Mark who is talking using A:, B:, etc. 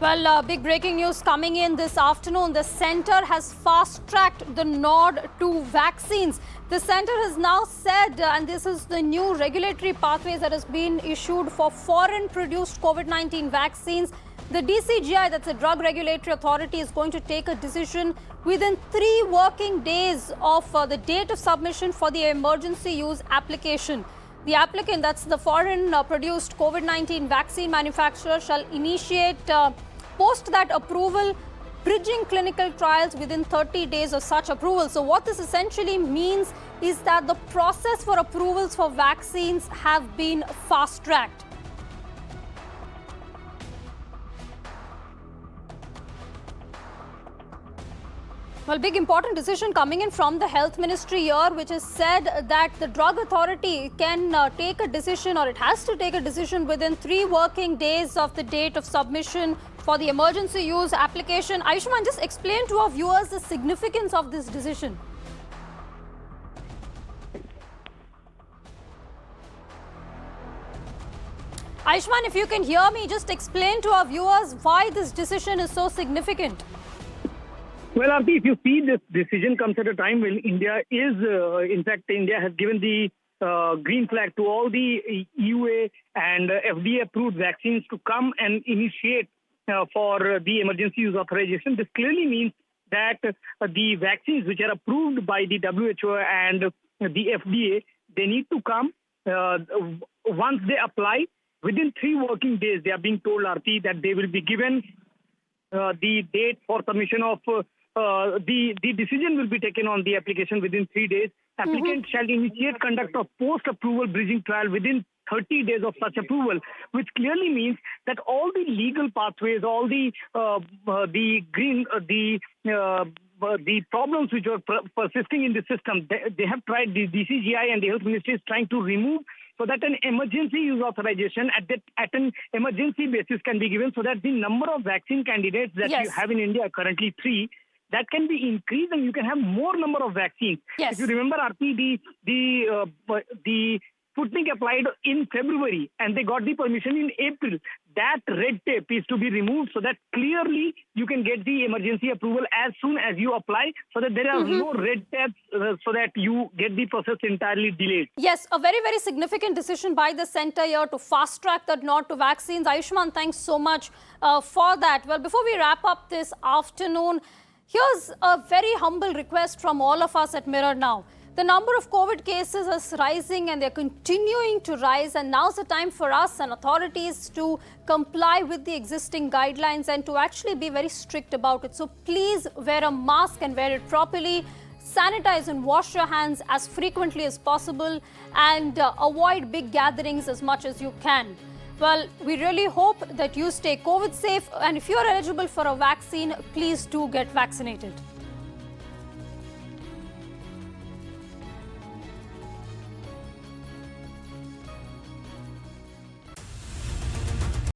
A: Well, big breaking news coming in this afternoon. The centre has fast-tracked the nod to vaccines. The centre has now said, and this is the new regulatory pathways that has been issued for foreign-produced COVID-19 vaccines. The DCGI, that's the Drug Regulatory Authority, is going to take a decision within 3 working days of the date of submission for the emergency use application. The applicant, that's the foreign-produced COVID-19 vaccine manufacturer, shall initiate post that approval bridging clinical trials within 30 days of such approval. So what this essentially means is that the process for approvals for vaccines have been fast-tracked. Well, big important decision coming in from the Health Ministry here, which has said that the Drug Authority can take a decision, or it has to take a decision within 3 working days of the date of submission for the emergency use application. Ayushman, just explain to our viewers the significance of this decision. Ayushman, if you can hear me, just explain to our viewers why this decision is so significant.
B: Well, Aarti, if you see, this decision comes at a time when India is, in fact, India has given the green flag to all the EUA and FDA-approved vaccines to come and initiate for the emergency use authorization. This clearly means that the vaccines which are approved by the WHO and the FDA, they need to come once they apply. Within 3 working days, they are being told, Aarti, that they will be given the date for submission of the decision will be taken on the application within 3 days. Applicant shall initiate conduct of post-approval bridging trial within 30 days of such approval, which clearly means that all the legal pathways, all the problems which were persisting in the system, they have tried. The DCGI and the Health Ministry is trying to remove, so that an emergency use authorization at an emergency basis can be given, so that the number of vaccine candidates that you have in India, currently 3, that can be increased and you can have more number of vaccines.
A: Yes.
B: If you remember, Aarti, the Sputnik applied in February and they got the permission in April. That red tape is to be removed so that clearly you can get the emergency approval as soon as you apply, so that there are no red tapes, so that you get the process entirely delayed.
A: Yes, a very, very significant decision by the centre here to fast-track that nod to vaccines. Ayushman, thanks so much for that. Well, before we wrap up this afternoon, here's a very humble request from all of us at Mirror Now. The number of COVID cases is rising and they're continuing to rise, and now's the time for us and authorities to comply with the existing guidelines and to actually be very strict about it. So please wear a mask and wear it properly. Sanitize and wash your hands as frequently as possible, and avoid big gatherings as much as you can. Well, we really hope that you stay COVID safe, and if you're eligible for a vaccine, please do get vaccinated.